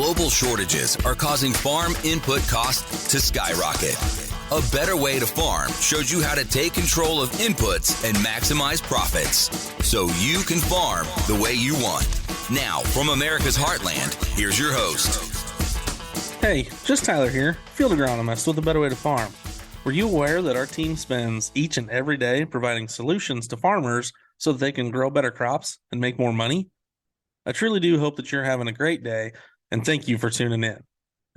Global shortages are causing farm input costs to skyrocket. A Better Way to Farm shows you how to take control of inputs and maximize profits so you can farm the way you want. Now, from America's Heartland, here's your host. Hey, just Tyler here, field agronomist with A Better Way to Farm. Were you aware that our team spends each and every day providing solutions to farmers so that they can grow better crops and make more money? I truly do hope that you're having a great day, and thank you for tuning in.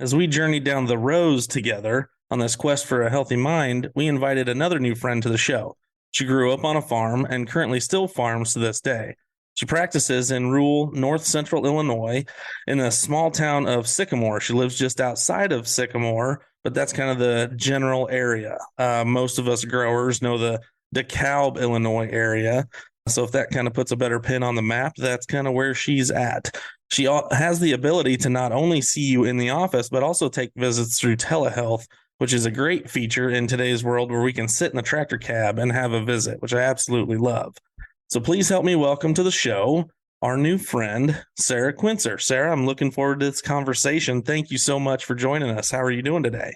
As we journey down the rows together on this quest for a healthy mind, we invited another new friend to the show. She grew up on a farm and currently still farms to this day. She practices in rural north central Illinois in the small town of Sycamore. She lives just outside of Sycamore, but that's kind of the general area. Most of us growers know the DeKalb, Illinois area. So if that kind of puts a better pin on the map, that's kind of where she's at. She has the ability to not only see you in the office, but also take visits through telehealth, which is a great feature in today's world where we can sit in a tractor cab and have a visit, which I absolutely love. So please help me welcome to the show our new friend, Sara Quincer. Sara, I'm looking forward to this conversation. Thank you so much for joining us. How are you doing today?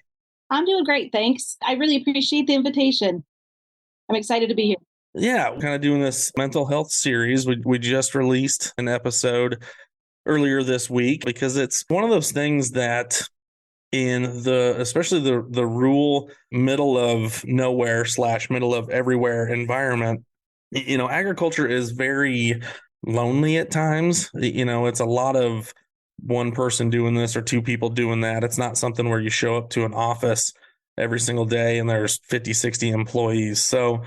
I'm doing great, thanks. I really appreciate the invitation. I'm excited to be here. Yeah, we're kind of doing this mental health series. We just released an episode earlier this week because it's one of those things that in especially the rural middle of nowhere / middle of everywhere environment, agriculture is very lonely at times. It's a lot of one person doing this or two people doing that. It's not something where you show up to an office every single day and there's 50, 60 employees. So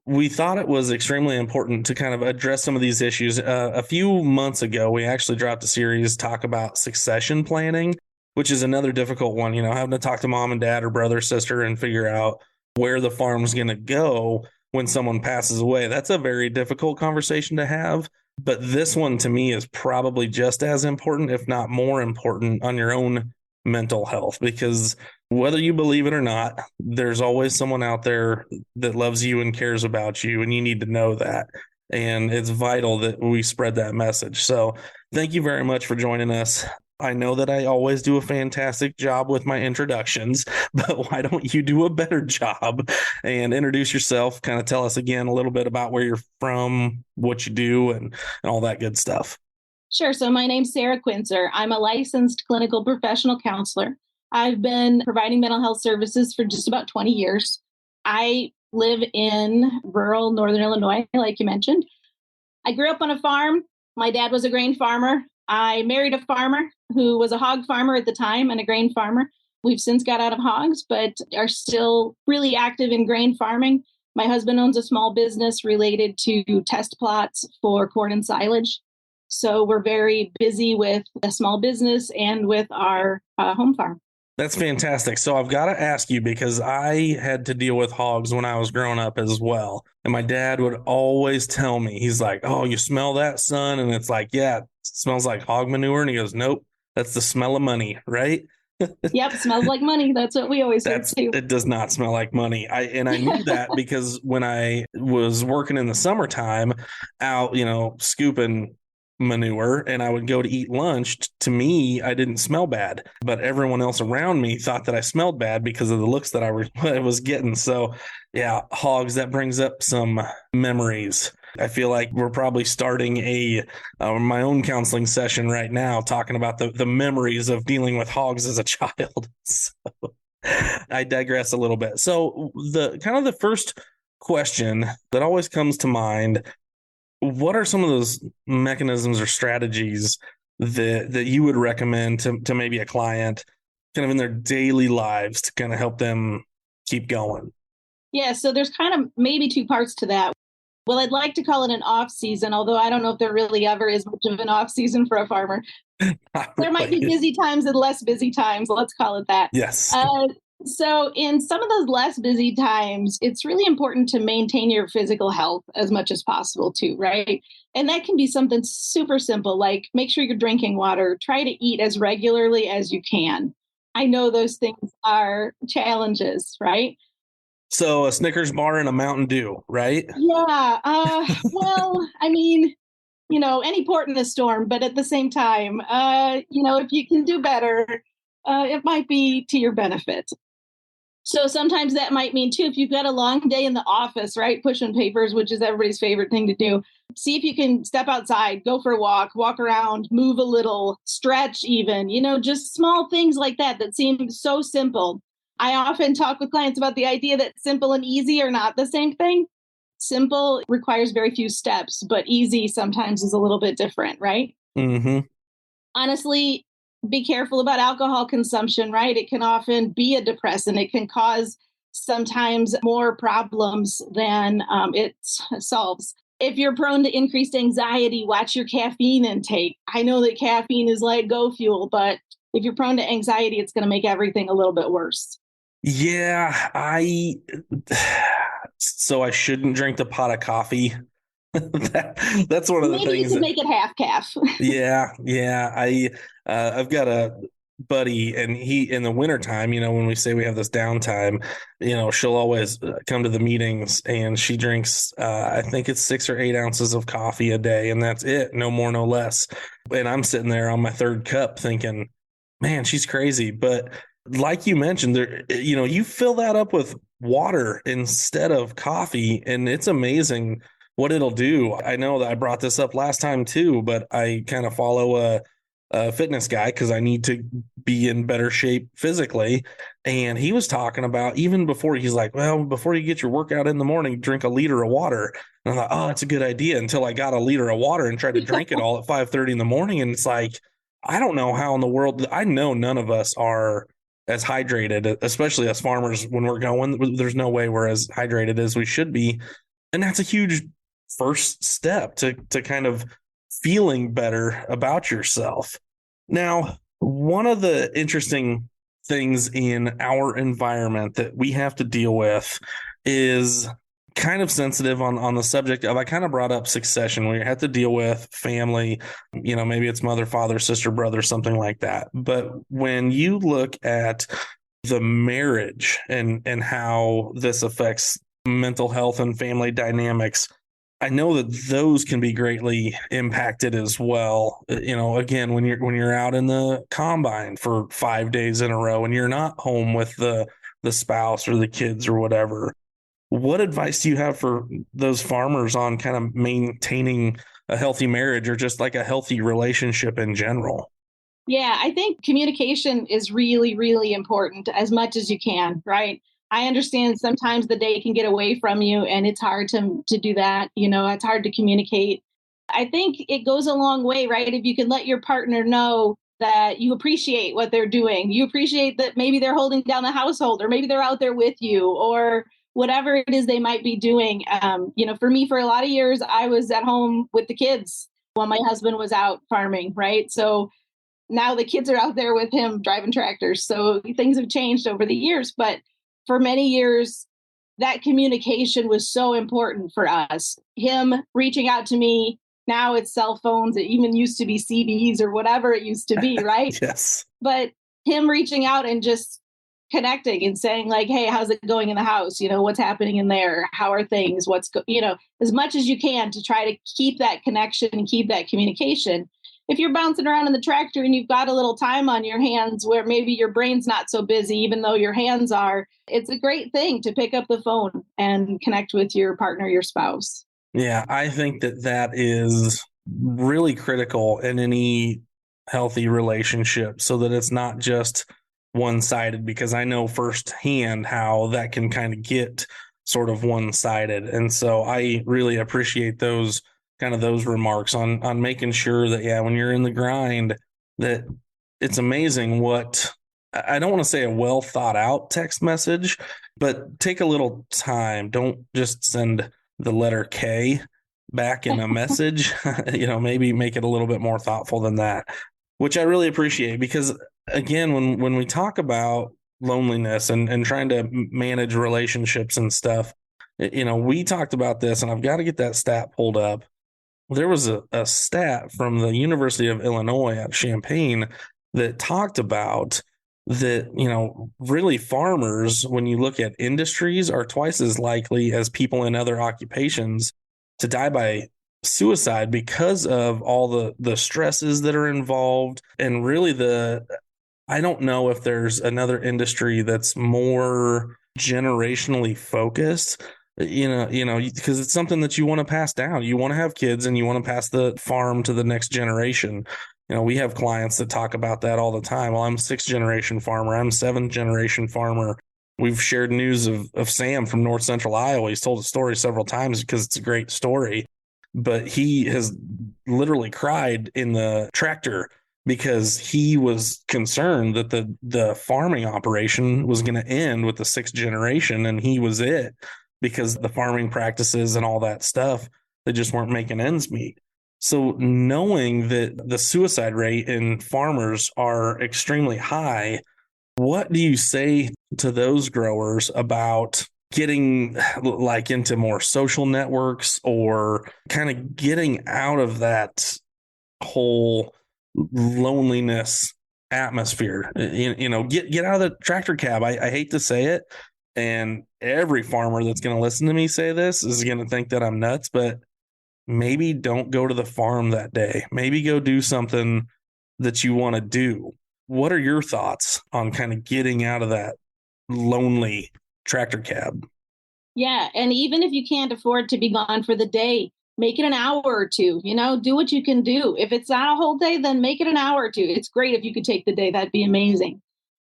we thought it was extremely important to kind of address some of these issues. A few months ago, we actually dropped a series talk about succession planning, which is another difficult one, having to talk to mom and dad or brother, sister, and figure out where the farm's going to go when someone passes away. That's a very difficult conversation to have. But this one to me is probably just as important, if not more important, on your own mental health, because whether you believe it or not, there's always someone out there that loves you and cares about you, and you need to know that. And it's vital that we spread that message. So thank you very much for joining us. I know that I always do a fantastic job with my introductions, but why don't you do a better job and introduce yourself, kind of tell us again a little bit about where you're from, what you do, and all that good stuff. Sure. So my name's Sara Quincer. I'm a licensed clinical professional counselor. I've been providing mental health services for just about 20 years. I live in rural northern Illinois, like you mentioned. I grew up on a farm. My dad was a grain farmer. I married a farmer who was a hog farmer at the time and a grain farmer. We've since got out of hogs, but are still really active in grain farming. My husband owns a small business related to test plots for corn and silage. So we're very busy with a small business and with our home farm. That's fantastic. So I've got to ask you, because I had to deal with hogs when I was growing up as well. And my dad would always tell me, he's like, "Oh, you smell that, son?" And it's like, "Yeah, it smells like hog manure." And he goes, "Nope, that's the smell of money," right? Yep, smells like money. That's what we always heard too. It does not smell like money. I knew that because when I was working in the summertime out, scooping manure and I would go to eat lunch, to me, I didn't smell bad, but everyone else around me thought that I smelled bad because of the looks that I was getting. So yeah, hogs, that brings up some memories. I feel like we're probably starting my own counseling session right now, talking about the memories of dealing with hogs as a child. So I digress a little bit. So the first question that always comes to mind, what are some of those mechanisms or strategies that you would recommend to maybe a client kind of in their daily lives to kind of help them keep going? Yeah, so there's kind of maybe two parts to that. Well, I'd like to call it an off season, although I don't know if there really ever is much of an off season for a farmer. There might be busy times and less busy times. Let's call it that. Yes. So in some of those less busy times, it's really important to maintain your physical health as much as possible too, right? And that can be something super simple, like make sure you're drinking water, try to eat as regularly as you can. I know those things are challenges, right? So a Snickers bar and a Mountain Dew, right? Yeah. Well, I mean, any port in a storm. But at the same time, if you can do better, it might be to your benefit. So sometimes that might mean too, if you've got a long day in the office, right, pushing papers, which is everybody's favorite thing to do, see if you can step outside, go for a walk around, move a little, stretch even, just small things like that seem so simple. I often talk with clients about the idea that simple and easy are not the same thing. Simple requires very few steps, but easy sometimes is a little bit different, right? Mm-hmm. Honestly, be careful about alcohol consumption, right? It can often be a depressant. It can cause sometimes more problems than it solves. If you're prone to increased anxiety, watch your caffeine intake. I know that caffeine is like go fuel, but if you're prone to anxiety, it's going to make everything a little bit worse. Yeah, so I shouldn't drink the pot of coffee. That's one of the Maybe you things could make it half calf. Yeah. I've got a buddy, and he, in the wintertime, when we say we have this downtime, she'll always come to the meetings, and she drinks, I think it's 6 or 8 ounces of coffee a day, and that's it. No more, no less. And I'm sitting there on my third cup thinking, man, she's crazy. But like you mentioned, there, you fill that up with water instead of coffee, and it's amazing what it'll do. I know that I brought this up last time too, but I kind of follow a fitness guy because I need to be in better shape physically. And he was talking about, even before, he's like, well, before you get your workout in the morning, drink a liter of water. And I thought, oh, that's a good idea, until I got a liter of water and tried to drink it all at 5:30 in the morning. And it's like, I don't know how in the world, I know none of us are as hydrated, especially as farmers when we're going. There's no way we're as hydrated as we should be. And that's a huge first step to kind of feeling better about yourself. Now, one of the interesting things in our environment that we have to deal with is kind of sensitive on the subject of, I kind of brought up succession, where you have to deal with family, maybe it's mother, father, sister, brother, something like that. But when you look at the marriage and how this affects mental health and family dynamics, I know that those can be greatly impacted as well. Again, when you're out in the combine for 5 days in a row and you're not home with the spouse or the kids or whatever, what advice do you have for those farmers on kind of maintaining a healthy marriage, or just like a healthy relationship in general? Yeah, I think communication is really, really important as much as you can, right? I understand sometimes the day can get away from you and it's hard to do that. It's hard to communicate. I think it goes a long way, right? If you can let your partner know that you appreciate what they're doing, you appreciate that maybe they're holding down the household, or maybe they're out there with you, or whatever it is they might be doing. For me, for a lot of years, I was at home with the kids while my husband was out farming, right? So now the kids are out there with him driving tractors. So things have changed over the years. But for many years, that communication was so important for us. Him reaching out to me, now it's cell phones. It even used to be CDs or whatever it used to be, right? Yes. But him reaching out and just connecting and saying like, hey, how's it going in the house? What's happening in there? How are things? As much as you can to try to keep that connection and keep that communication. If you're bouncing around in the tractor and you've got a little time on your hands where maybe your brain's not so busy, even though your hands are, it's a great thing to pick up the phone and connect with your partner, your spouse. Yeah, I think that is really critical in any healthy relationship, so that it's not just one-sided, because I know firsthand how that can kind of get sort of one-sided. And so I really appreciate those remarks on making sure that, yeah, when you're in the grind, that it's amazing what, I don't want to say a well thought out text message, but take a little time. Don't just send the letter K back in a message. Maybe make it a little bit more thoughtful than that, which I really appreciate, because again, when we talk about loneliness and trying to manage relationships and stuff, we talked about this, and I've got to get that stat pulled up. There was a stat from the University of Illinois at Champaign that talked about that, really farmers, when you look at industries, are twice as likely as people in other occupations to die by suicide because of all the stresses that are involved, and really I don't know if there's another industry that's more generationally focused, because it's something that you want to pass down. You want to have kids and you want to pass the farm to the next generation. We have clients that talk about that all the time. Well, I'm sixth generation farmer. I'm seventh generation farmer. We've shared news of Sam from North Central Iowa. He's told a story several times because it's a great story, but he has literally cried in the tractor because he was concerned that the farming operation was going to end with the sixth generation, and he was it, because the farming practices and all that stuff, they just weren't making ends meet. So knowing that the suicide rate in farmers are extremely high, what do you say to those growers about getting like into more social networks, or kind of getting out of that whole loneliness atmosphere? Get out of the tractor cab. I hate to say it, and every farmer that's going to listen to me say this is going to think that I'm nuts, but maybe don't go to the farm that day. Maybe go do something that you want to do. What are your thoughts on kind of getting out of that lonely tractor cab? Yeah. And even if you can't afford to be gone for the day, make it an hour or two, do what you can do. If it's not a whole day, then make it an hour or two. It's great if you could take the day. That'd be amazing.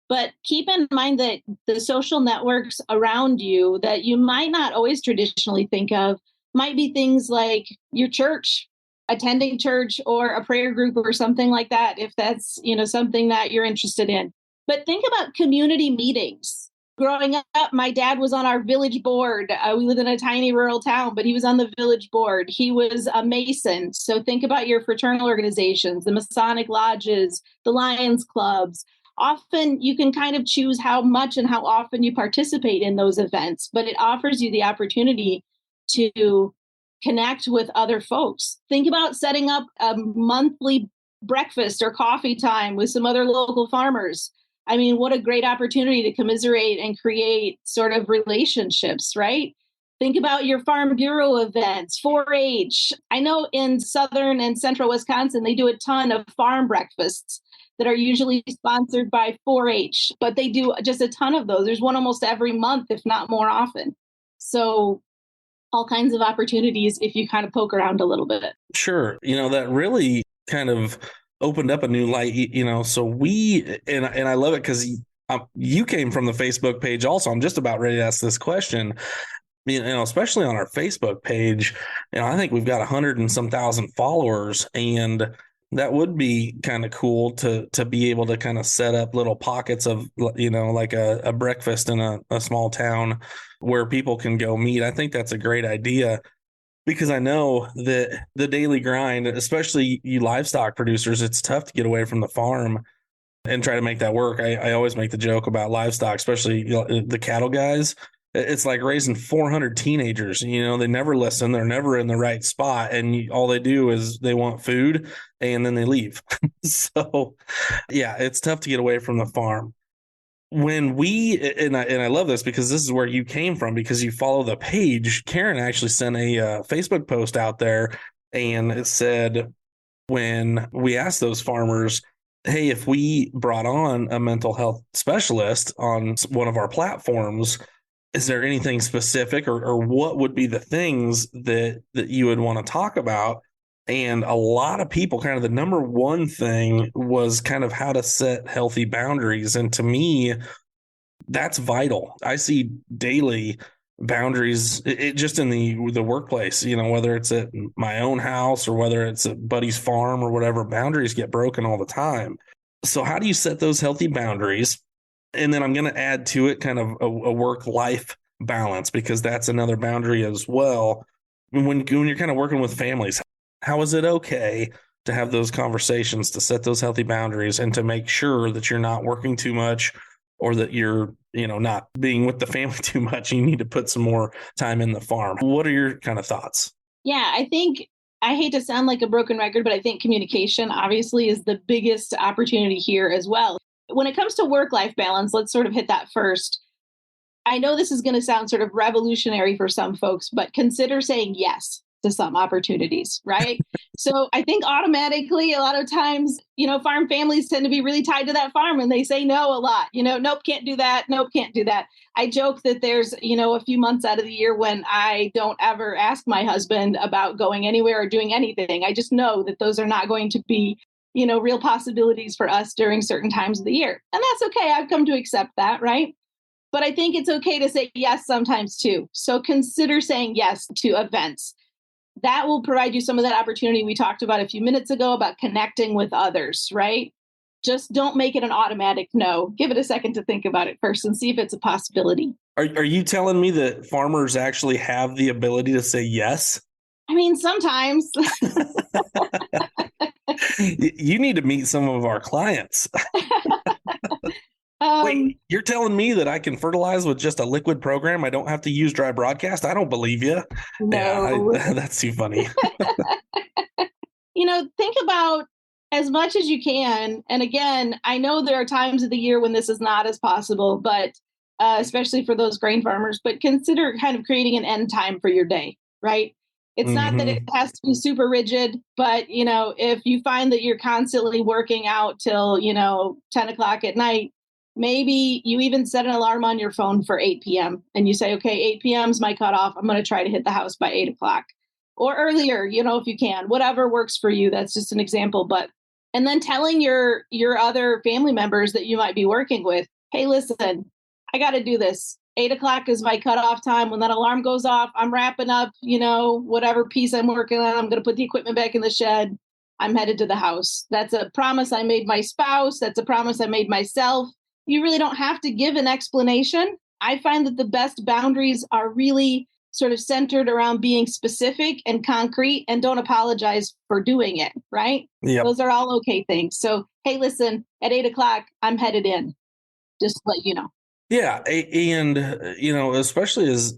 But keep in mind that the social networks around you that you might not always traditionally think of might be things like your church, attending church, or a prayer group or something like that, if that's, something that you're interested in. But think about community meetings. Growing up, my dad was on our village board. We lived in a tiny rural town, but he was on the village board. He was a Mason. So think about your fraternal organizations, the Masonic lodges, the Lions clubs. Often you can kind of choose how much and how often you participate in those events, but it offers you the opportunity to connect with other folks. Think about setting up a monthly breakfast or coffee time with some other local farmers. I mean, what a great opportunity to commiserate and create sort of relationships, right? Think about your Farm Bureau events, 4-H. I know in southern and central Wisconsin, they do a ton of farm breakfasts that are usually sponsored by 4-H, but they do just a ton of those. There's one almost every month, if not more often. So all kinds of opportunities if you kind of poke around a little bit. Sure. That really kind of opened up a new light, so and I love it because you came from the Facebook page also. I'm just about ready to ask this question. Especially on our Facebook page, I think we've got 100 and some thousand followers, and that would be kind of cool to be able to kind of set up little pockets of, like a breakfast in a small town where people can go meet. I think that's a great idea, because I know that the daily grind, especially you livestock producers, it's tough to get away from the farm and try to make that work. I always make the joke about livestock, especially the cattle guys. It's like raising 400 teenagers. They never listen. They're never in the right spot. And all they do is they want food and then they leave. So, yeah, it's tough to get away from the farm. When I love this because this is where you came from, because you follow the page. Karen actually sent a Facebook post out there, and it said, when we asked those farmers, hey, if we brought on a mental health specialist on one of our platforms, is there anything specific or what would be the things that you would want to talk about? And a lot of people, kind of the number one thing was kind of how to set healthy boundaries. And to me, that's vital. I see daily boundaries, just in the workplace, whether it's at my own house or whether it's at buddy's farm or whatever, boundaries get broken all the time. So how do you set those healthy boundaries? And then I'm going to add to it kind of a work-life balance, because that's another boundary as well. When you're kind of working with families, how is it okay to have those conversations, to set those healthy boundaries, and to make sure that you're not working too much, or that you're, not being with the family too much? You need to put some more time in the farm. What are your kind of thoughts? Yeah, I hate to sound like a broken record, but I think communication obviously is the biggest opportunity here as well. When it comes to work-life balance, let's sort of hit that first. I know this is going to sound sort of revolutionary for some folks, but consider saying yes. to some opportunities, right? So I think automatically, a lot of times, farm families tend to be really tied to that farm and they say no a lot. Nope, can't do that. Nope, can't do that. I joke that there's, a few months out of the year when I don't ever ask my husband about going anywhere or doing anything. I just know that those are not going to be, real possibilities for us during certain times of the year. And that's okay. I've come to accept that, right? But I think it's okay to say yes sometimes too. So consider saying yes to events. That will provide you some of that opportunity we talked about a few minutes ago about connecting with others, right? Just don't make it an automatic no. Give it a second to think about it first and see if it's a possibility. Are you telling me that farmers actually have the ability to say yes? I mean, sometimes. You need to meet some of our clients. Wait, you're telling me that I can fertilize with just a liquid program? I don't have to use dry broadcast? I don't believe you. No. Yeah, that's too funny. Think about as much as you can. And again, I know there are times of the year when this is not as possible, but especially for those grain farmers, but consider kind of creating an end time for your day, right? It's not that it has to be super rigid, but, if you find that you're constantly working out till, 10 o'clock at night, maybe you even set an alarm on your phone for 8 p.m. and you say, okay, 8 p.m. is my cutoff. I'm going to try to hit the house by 8 o'clock or earlier, if you can, whatever works for you. That's just an example. And then telling your other family members that you might be working with, hey, listen, I got to do this. 8 o'clock is my cutoff time. When that alarm goes off, I'm wrapping up, whatever piece I'm working on. I'm going to put the equipment back in the shed. I'm headed to the house. That's a promise I made my spouse. That's a promise I made myself. You really don't have to give an explanation. I find that the best boundaries are really sort of centered around being specific and concrete and don't apologize for doing it, right? Yep. Those are all okay things. So, hey, listen, at 8 o'clock, I'm headed in. Just to let you know. Yeah. And, especially as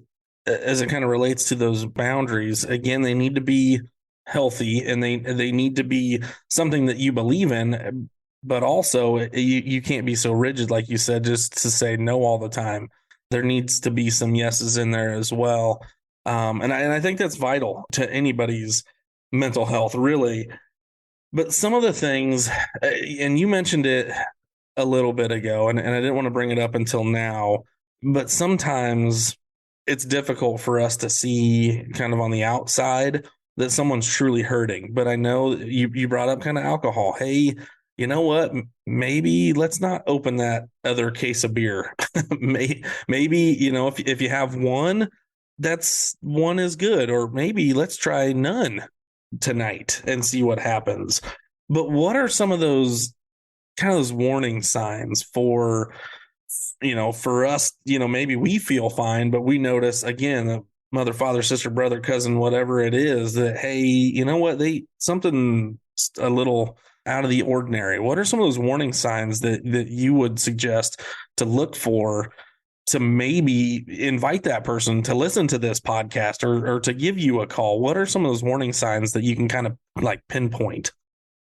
it kind of relates to those boundaries, again, they need to be healthy and they need to be something that you believe in, but also you can't be so rigid, like you said, just to say no all the time. There needs to be some yeses in there as well. And I think that's vital to anybody's mental health, really. But some of the things, and you mentioned it a little bit ago, and I didn't want to bring it up until now, but sometimes it's difficult for us to see kind of on the outside that someone's truly hurting. But I know you brought up kind of alcohol. Hey, you know what? Maybe let's not open that other case of beer. Maybe, if you have one, that's one is good. Or maybe let's try none tonight and see what happens. But what are some of those warning signs for us, maybe we feel fine, but we notice again, mother, father, sister, brother, cousin, whatever it is, that, hey, you know what, something a little out of the ordinary. What are some of those warning signs that you would suggest to look for to maybe invite that person to listen to this podcast or to give you a call? What are some of those warning signs that you can kind of like pinpoint?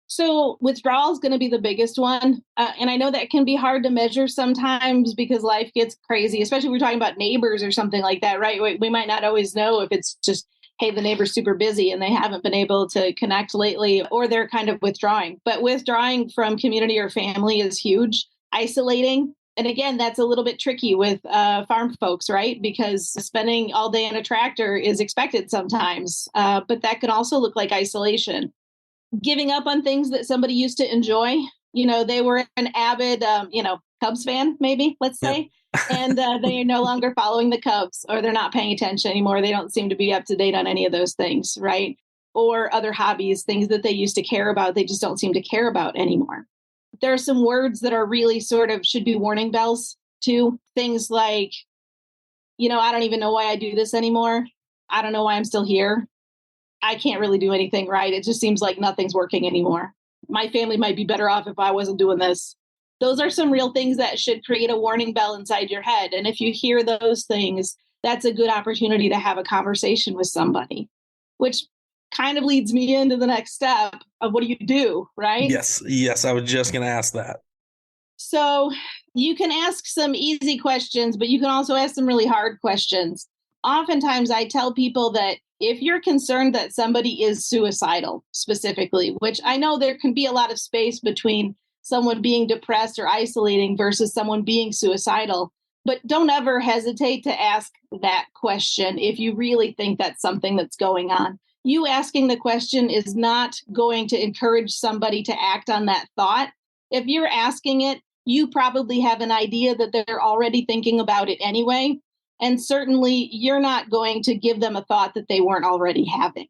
So withdrawal is going to be the biggest one. And I know that can be hard to measure sometimes because life gets crazy, especially if we're talking about neighbors or something like that, right? We might not always know if it's just, hey, the neighbor's super busy and they haven't been able to connect lately, or they're kind of withdrawing. But withdrawing from community or family is huge. Isolating. And again, that's a little bit tricky with farm folks, right? Because spending all day in a tractor is expected sometimes. But that can also look like isolation. Giving up on things that somebody used to enjoy. They were an avid, Cubs fan, maybe, let's say, and they are no longer following the Cubs, or they're not paying attention anymore. They don't seem to be up to date on any of those things, right? Or other hobbies, things that they used to care about, they just don't seem to care about anymore. There are some words that are really sort of should be warning bells too. Things like, I don't even know why I do this anymore. I don't know why I'm still here. I can't really do anything right. It just seems like nothing's working anymore. My family might be better off if I wasn't doing this. Those are some real things that should create a warning bell inside your head. And if you hear those things, that's a good opportunity to have a conversation with somebody, which kind of leads me into the next step of what do you do, right? Yes. I was just going to ask that. So you can ask some easy questions, but you can also ask some really hard questions. oftentimes I tell people that if you're concerned that somebody is suicidal specifically, which I know there can be a lot of space between someone being depressed or isolating versus someone being suicidal, but don't ever hesitate to ask that question if you really think that's something that's going on. You asking the question is not going to encourage somebody to act on that thought. If you're asking it, you probably have an idea that they're already thinking about it anyway. And certainly you're not going to give them a thought that they weren't already having.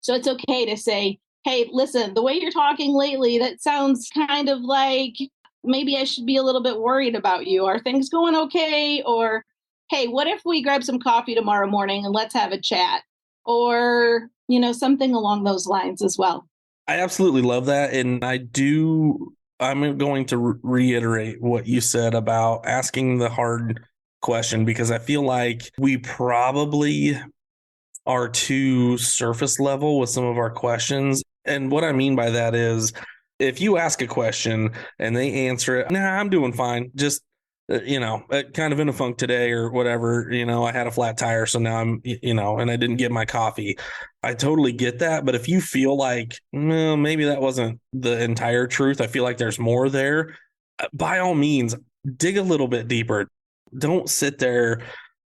So it's okay to say, hey, listen, the way you're talking lately, that sounds kind of like maybe I should be a little bit worried about you. Are things going okay? Or, hey, what if we grab some coffee tomorrow morning and let's have a chat? Or, something along those lines as well. I absolutely love that. And I'm going to reiterate what you said about asking the hard question, because I feel like we probably are too surface level with some of our questions. And what I mean by that is, if you ask a question and they answer it, nah, I'm doing fine. Just, kind of in a funk today or whatever, I had a flat tire. So now I'm, and I didn't get my coffee. I totally get that. But if you feel like, well, maybe that wasn't the entire truth, I feel like there's more there, by all means, dig a little bit deeper. Don't sit there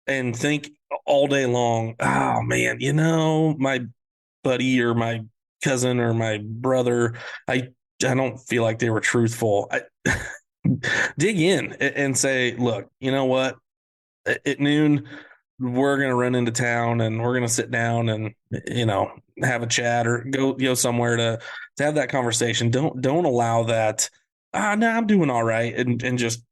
and think all day long, oh man, my buddy or my cousin or my brother, I don't feel like they were truthful. Dig in and say, look, you know what? At noon, we're going to run into town and we're going to sit down and, have a chat or go somewhere to have that conversation. Don't allow that. No, I'm doing all right. And just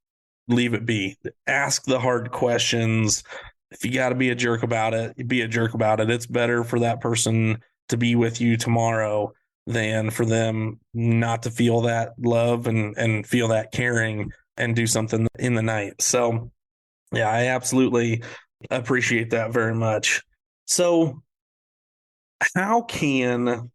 leave it be. Ask the hard questions. If you got to be a jerk about it, be a jerk about it. It's better for that person to be with you tomorrow than for them not to feel that love and feel that caring and do something in the night. So, yeah, I absolutely appreciate that very much. So, how can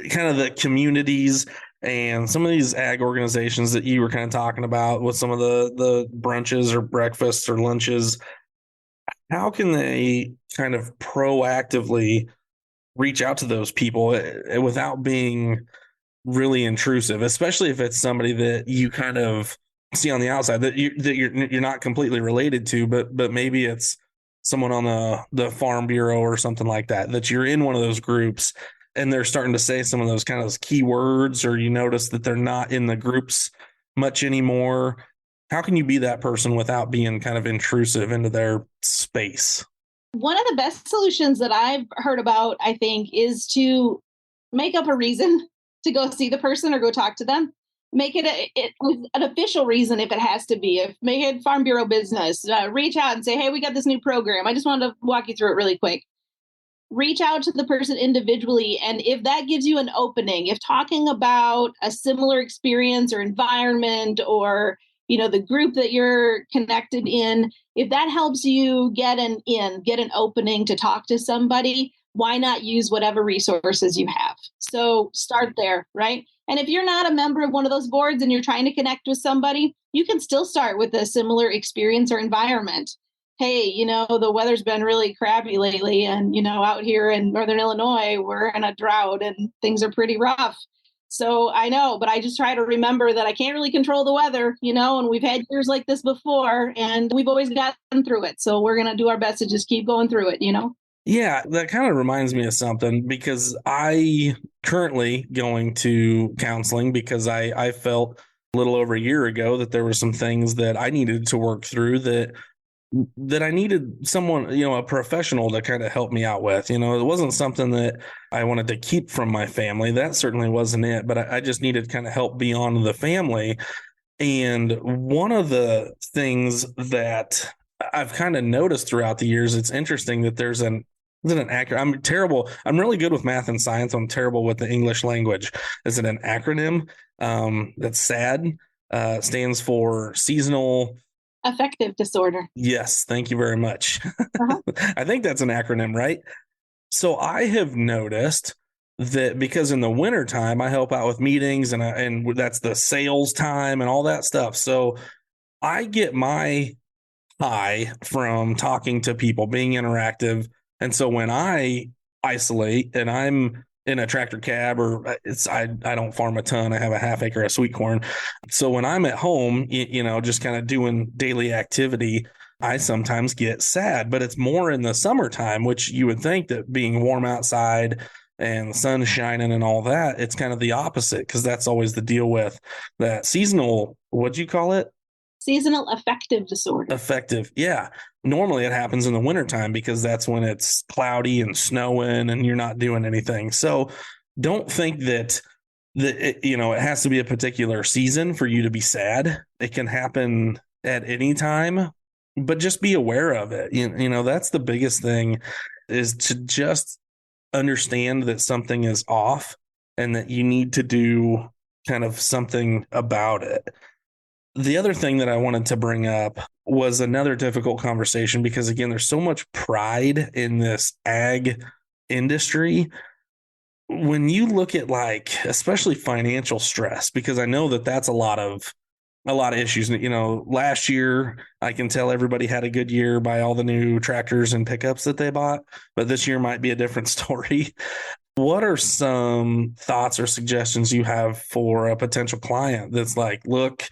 kind of the communities and some of these ag organizations that you were kind of talking about with some of the brunches or breakfasts or lunches, how can they kind of proactively reach out to those people without being really intrusive, especially if it's somebody that you kind of see on the outside that you're not completely related to, but maybe it's someone on the farm bureau or something like that you're in one of those groups and they're starting to say some of those kind of key words, or you notice that they're not in the groups much anymore. How can you be that person without being kind of intrusive into their space? One of the best solutions that I've heard about, I think, is to make up a reason to go see the person or go talk to them. Make it an official reason if it has to be. Make it Farm Bureau business. Reach out and say, hey, we got this new program. I just wanted to walk you through it really quick. Reach out to the person individually. And if that gives you an opening, if talking about a similar experience or environment or the group that you're connected in, if that helps you get an opening to talk to somebody, why not use whatever resources you have? So start there, right? And if you're not a member of one of those boards and you're trying to connect with somebody, you can still start with a similar experience or environment. Hey, the weather's been really crappy lately. And, out here in Northern Illinois, we're in a drought and things are pretty rough. So I know, but I just try to remember that I can't really control the weather, and we've had years like this before and we've always gotten through it. So we're going to do our best to just keep going through it, Yeah, that kind of reminds me of something, because I currently going to counseling because I felt a little over a year ago that there were some things that I needed to work through that I needed someone, a professional to kind of help me out with. It wasn't something that I wanted to keep from my family. That certainly wasn't it, but I just needed kind of help beyond the family. And one of the things that I've kind of noticed throughout the years, it's interesting that there's an acronym. I'm terrible. I'm really good with math and science. I'm terrible with the English language. Is it an acronym? That's SAD, stands for seasonal affective disorder. Yes, thank you very much. Uh-huh. I think that's an acronym, right? So I have noticed that because in the wintertime, I help out with meetings and that's the sales time and all that stuff. So I get my high from talking to people, being interactive. And so when I isolate and I'm in a tractor cab or I don't farm a ton. I have a half acre of sweet corn. So when I'm at home, just kind of doing daily activity, I sometimes get sad, but it's more in the summertime, which you would think that being warm outside and the sun shining and all that, it's kind of the opposite because that's always the deal with that seasonal, what'd you call it? Seasonal affective disorder. Affective. Yeah. Normally it happens in the wintertime because that's when it's cloudy and snowing and you're not doing anything. So don't think that it has to be a particular season for you to be sad. It can happen at any time, but just be aware of it. That's the biggest thing, is to just understand that something is off and that you need to do kind of something about it. The other thing that I wanted to bring up was another difficult conversation because, again, there's so much pride in this ag industry. When you look at especially financial stress, because I know that that's a lot of issues. Last year, I can tell everybody had a good year by all the new tractors and pickups that they bought, but this year might be a different story. What are some thoughts or suggestions you have for a potential client that's like, look,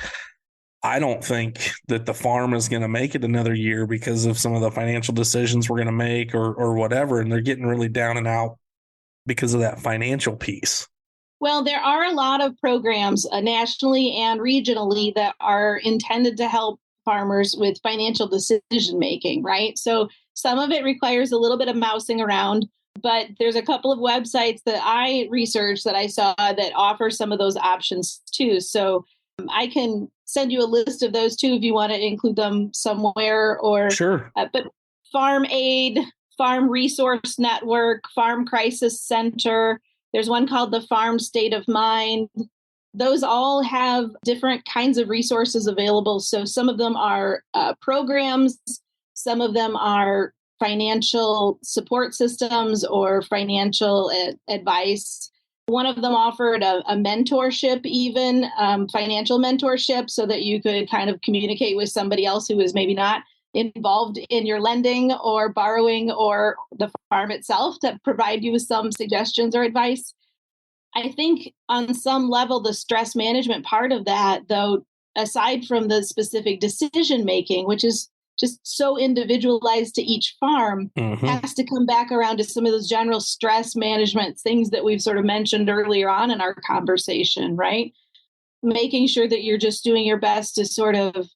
I don't think that the farm is going to make it another year because of some of the financial decisions we're going to make or whatever. And they're getting really down and out because of that financial piece. Well, there are a lot of programs nationally and regionally that are intended to help farmers with financial decision making, right? So some of it requires a little bit of mousing around, but there's a couple of websites that I researched that I saw that offer some of those options too. So I can send you a list of those too if you want to include them somewhere. Or sure. But Farm Aid, Farm Resource Network, Farm Crisis Center. There's one called the Farm State of Mind. Those all have different kinds of resources available. So some of them are programs, some of them are financial support systems or financial advice. One of them offered a mentorship, even financial mentorship, so that you could kind of communicate with somebody else who is maybe not involved in your lending or borrowing or the farm itself to provide you with some suggestions or advice. I think on some level, the stress management part of that, though, aside from the specific decision making, which is just so individualized to each farm, has to come back around to some of those general stress management things that we've sort of mentioned earlier on in our conversation, right? Making sure that you're just doing your best to sort of,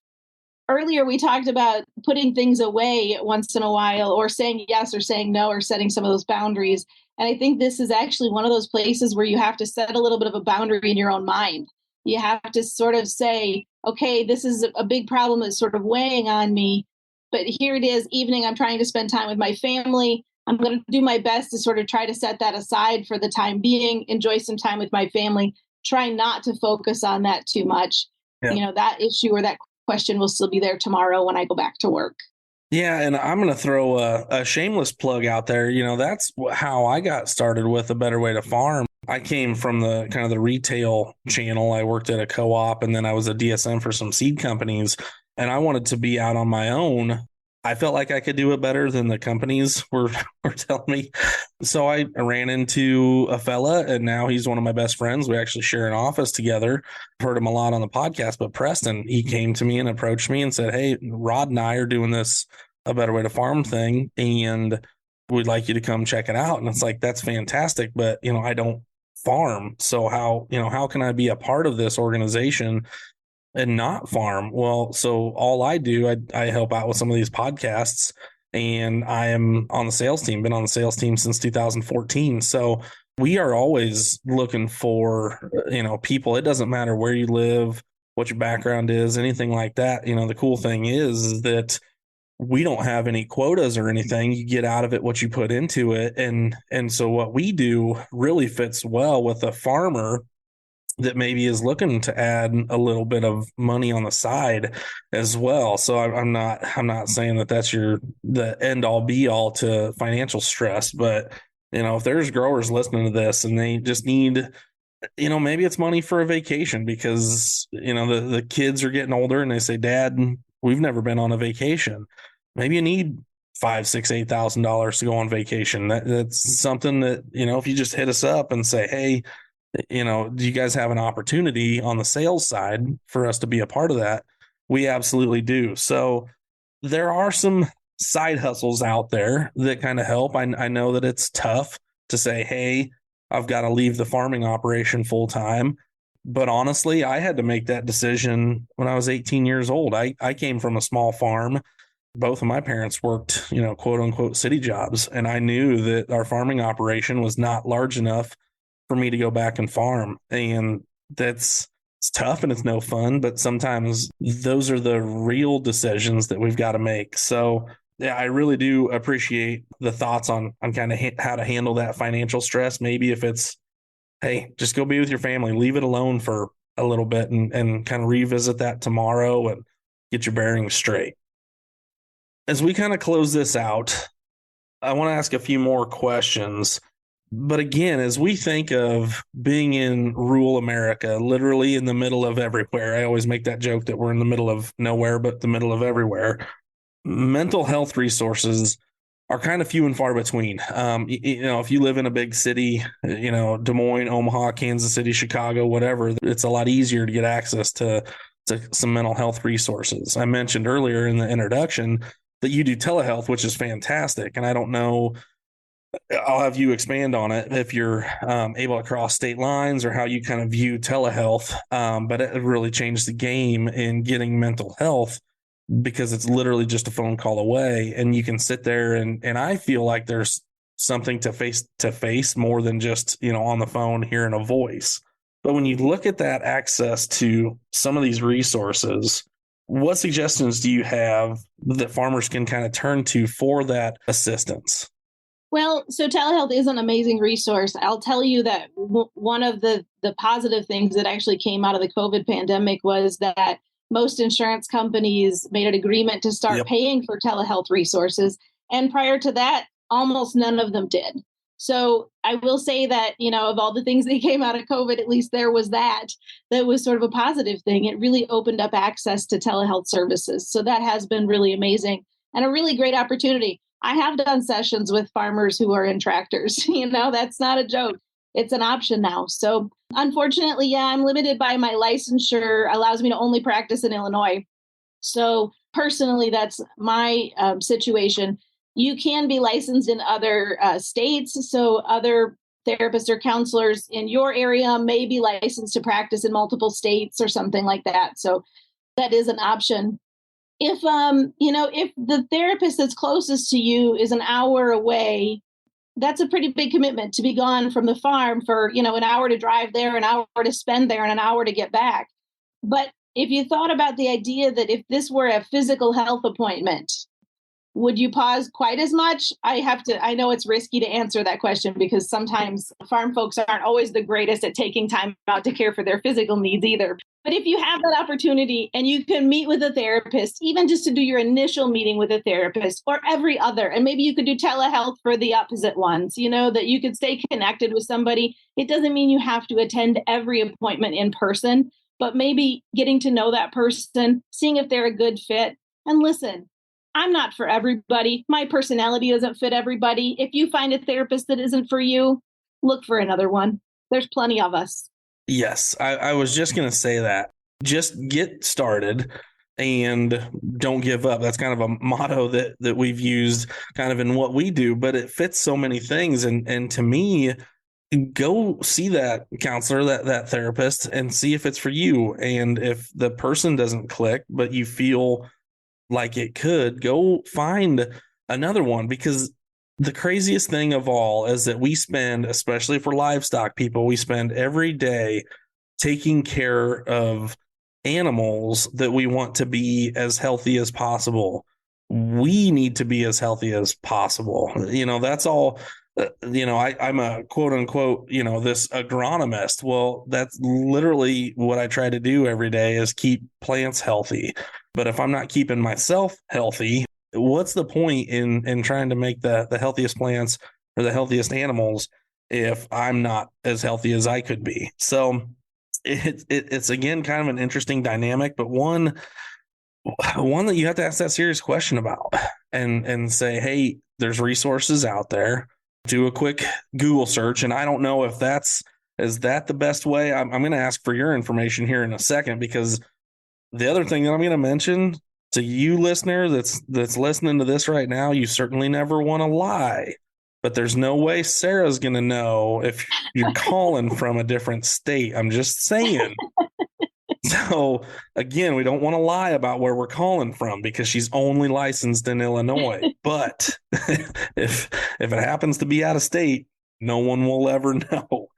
earlier we talked about putting things away once in a while or saying yes or saying no or setting some of those boundaries. And I think this is actually one of those places where you have to set a little bit of a boundary in your own mind. You have to sort of say, okay, this is a big problem that's sort of weighing on me, but here it is, evening, I'm trying to spend time with my family. I'm going to do my best to sort of try to set that aside for the time being, enjoy some time with my family, try not to focus on that too much. Yeah. That issue or that question will still be there tomorrow when I go back to work. Yeah, and I'm going to throw a shameless plug out there. That's how I got started with A Better Way to Farm. I came from the kind of the retail channel. I worked at a co-op and then I was a DSM for some seed companies, and I wanted to be out on my own. I felt like I could do it better than the companies were telling me. So I ran into a fella, and now he's one of my best friends. We actually share an office together. I've heard him a lot on the podcast, but Preston, he came to me and approached me and said, hey, Rod and I are doing this A Better Way to Farm thing, and we'd like you to come check it out. And it's like, that's fantastic, but I don't farm. So how can I be a part of this organization and not farm? Well, so all I do, I help out with some of these podcasts, and I am on the sales team, been on the sales team since 2014. So we are always looking for, people. It doesn't matter where you live, what your background is, anything like that. The cool thing is that we don't have any quotas or anything. You get out of it what you put into it. And so what we do really fits well with a farmer that maybe is looking to add a little bit of money on the side as well. So I'm not saying that that's the end all be all to financial stress, but if there's growers listening to this and they just need, maybe it's money for a vacation because, the kids are getting older and they say, Dad, we've never been on a vacation. Maybe you need $5, $6, $8,000 to go on vacation. That's something that, if you just hit us up and say, hey, do you guys have an opportunity on the sales side for us to be a part of that? We absolutely do. So there are some side hustles out there that kind of help. I know that it's tough to say, hey, I've got to leave the farming operation full time. But honestly, I had to make that decision when I was 18 years old. I came from a small farm. Both of my parents worked, quote unquote city jobs. And I knew that our farming operation was not large enough for me to go back and farm. And it's tough and it's no fun, but sometimes those are the real decisions that we've got to make. So yeah, I really do appreciate the thoughts on kind of how to handle that financial stress. Maybe if it's, hey, just go be with your family, leave it alone for a little bit and kind of revisit that tomorrow and get your bearings straight. As we kind of close this out, I want to ask a few more questions. But again, as we think of being in rural America, literally in the middle of everywhere, I always make that joke that we're in the middle of nowhere, but the middle of everywhere. Mental health resources are kind of few and far between. If you live in a big city, Des Moines, Omaha, Kansas City, Chicago, whatever, it's a lot easier to get access to some mental health resources. I mentioned earlier in the introduction that you do telehealth, which is fantastic. And I don't know, I'll have you expand on it if you're able to cross state lines or how you kind of view telehealth. But it really changed the game in getting mental health because it's literally just a phone call away and you can sit there and I feel like there's something to face more than just, on the phone hearing a voice. But when you look at that access to some of these resources, what suggestions do you have that farmers can kind of turn to for that assistance? Well, so telehealth is an amazing resource. I'll tell you that one of the positive things that actually came out of the COVID pandemic was that most insurance companies made an agreement to start paying for telehealth resources. And prior to that, almost none of them did. So I will say that, of all the things that came out of COVID, at least there was that was sort of a positive thing. It really opened up access to telehealth services. So that has been really amazing and a really great opportunity. I have done sessions with farmers who are in tractors. That's not a joke. It's an option now. So unfortunately, I'm limited by my licensure allows me to only practice in Illinois. So personally, that's my situation. You can be licensed in other states. So other therapists or counselors in your area may be licensed to practice in multiple states or something like that. So that is an option. If if the therapist that's closest to you is an hour away, that's a pretty big commitment to be gone from the farm for, an hour to drive there, an hour to spend there, and an hour to get back. But if you thought about the idea that if this were a physical health appointment, would you pause quite as much? I know it's risky to answer that question because sometimes farm folks aren't always the greatest at taking time out to care for their physical needs either. But if you have that opportunity and you can meet with a therapist, even just to do your initial meeting with a therapist or every other, and maybe you could do telehealth for the opposite ones, that you could stay connected with somebody. It doesn't mean you have to attend every appointment in person, but maybe getting to know that person, seeing if they're a good fit. And listen, I'm not for everybody. My personality doesn't fit everybody. If you find a therapist that isn't for you, look for another one. There's plenty of us. Yes, I was just going to say that. Just get started and don't give up. That's kind of a motto that we've used kind of in what we do, but it fits so many things. And to me, go see that counselor, that therapist, and see if it's for you. And if the person doesn't click, but you feel like it could, go find another one. Because the craziest thing of all is that we spend, especially for livestock people, we spend every day taking care of animals that we want to be as healthy as possible. We need to be as healthy as possible. That's all. I'm a quote unquote, this agronomist. Well, that's literally what I try to do every day is keep plants healthy. But if I'm not keeping myself healthy, what's the point in trying to make the healthiest plants or the healthiest animals if I'm not as healthy as I could be? So it's again kind of an interesting dynamic, but one one that you have to ask that serious question about and say, hey, there's resources out there. Do a quick Google search. And I don't know if is that the best way? I'm going to ask for your information here in a second, because the other thing that I'm going to mention to you, listener, that's listening to this right now, you certainly never want to lie, but there's no way Sarah's going to know if you're calling from a different state. I'm just saying. So again, we don't want to lie about where we're calling from because she's only licensed in Illinois. But if it happens to be out of state, no one will ever know.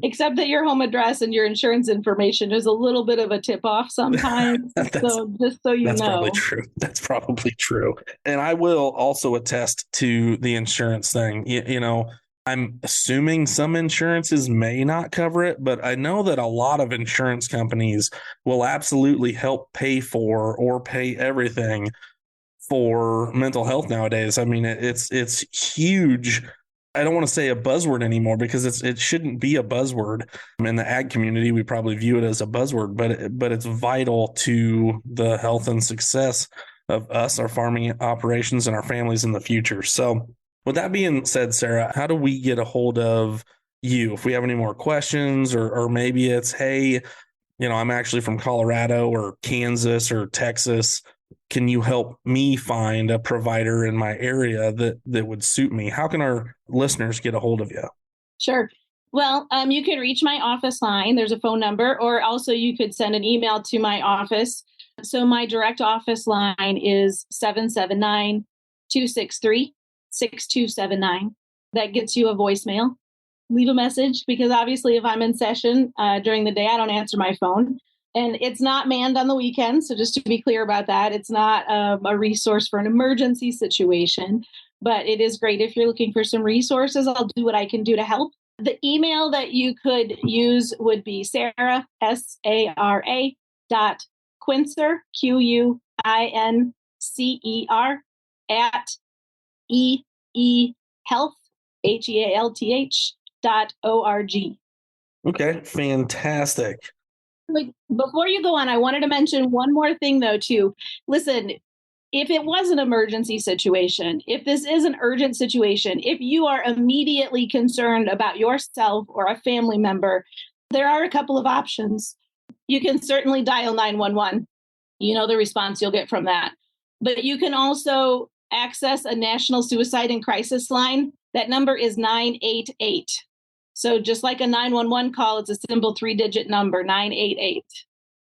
Except that your home address and your insurance information is a little bit of a tip off sometimes. So just so you know. That's probably true. That's probably true. And I will also attest to the insurance thing. You know, I'm assuming some insurances may not cover it, but I know that a lot of insurance companies will absolutely help pay for or pay everything for mental health nowadays. I mean, it's huge. I don't want to say a buzzword anymore because it shouldn't be a buzzword. In the ag community, we probably view it as a buzzword, but it's vital to the health and success of us, our farming operations, and our families in the future. So with that being said, Sarah, how do we get a hold of you if we have any more questions, or maybe it's, hey, you know, I'm actually from Colorado or Kansas or Texas. Can you help me find a provider in my area that would suit me? How can our listeners get a hold of you? Sure. Well, you can reach my office line. There's a phone number, or also you could send an email to my office. So my direct office line is 779-263-6279. That gets you a voicemail. Leave a message, because obviously if I'm in session during the day, I don't answer my phone. And it's not manned on the weekend. So just to be clear about that, it's not a resource for an emergency situation, but it is great if you're looking for some resources. I'll do what I can do to help. The email that you could use would be Sara, SARA .Quincer, QUINCER at EEHealth, HEALTH.org. Okay, fantastic. Like, before you go on, I wanted to mention one more thing, though, too. Listen, if it was an emergency situation, if this is an urgent situation, if you are immediately concerned about yourself or a family member, there are a couple of options. You can certainly dial 911. You know the response you'll get from that. But you can also access a national suicide and crisis line. That number is 988. So just like a 911 call, it's a simple 3-digit number, 988.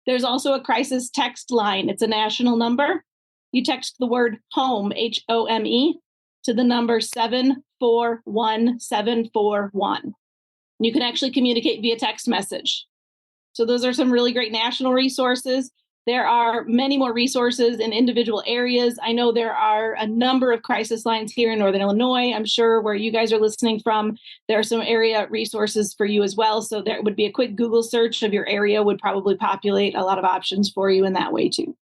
There's also a crisis text line. It's a national number. You text the word HOME, HOME, to the number 741741. You can actually communicate via text message. So those are some really great national resources. There are many more resources in individual areas. I know there are a number of crisis lines here in Northern Illinois. I'm sure where you guys are listening from, there are some area resources for you as well. So there would be a quick Google search of your area would probably populate a lot of options for you in that way too.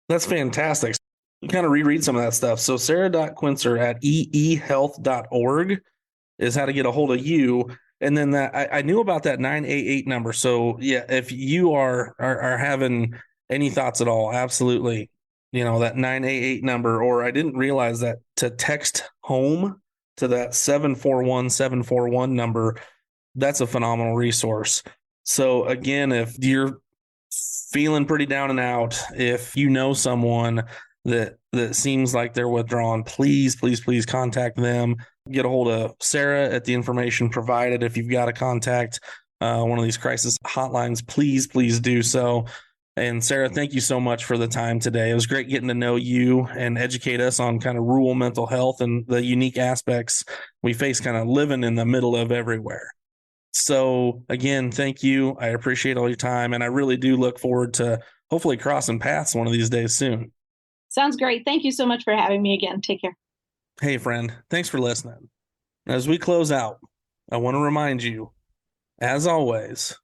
That's fantastic. You kind of reread some of that stuff. So Sara.Quincer at eehealth.org is how to get a hold of you. And then that I knew about that 988 number. So yeah, if you are having any thoughts at all, absolutely, you know, that 988 number, or I didn't realize that to text home to that 741741 number, that's a phenomenal resource. So again, if you're feeling pretty down and out, if you know someone that seems like they're withdrawn, please contact them. Get a hold of Sara at the information provided. If you've got to contact one of these crisis hotlines, please do so. And Sara, thank you so much for the time today. It was great getting to know you and educate us on kind of rural mental health and the unique aspects we face kind of living in the middle of everywhere. So again, thank you. I appreciate all your time, and I really do look forward to hopefully crossing paths one of these days soon. Sounds great. Thank you so much for having me again. Take care. Hey, friend, thanks for listening. As we close out, I want to remind you, as always,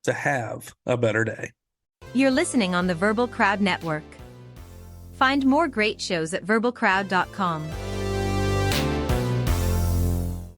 to have a better day. You're listening on the Verbal Crowd Network. Find more great shows at verbalcrowd.com.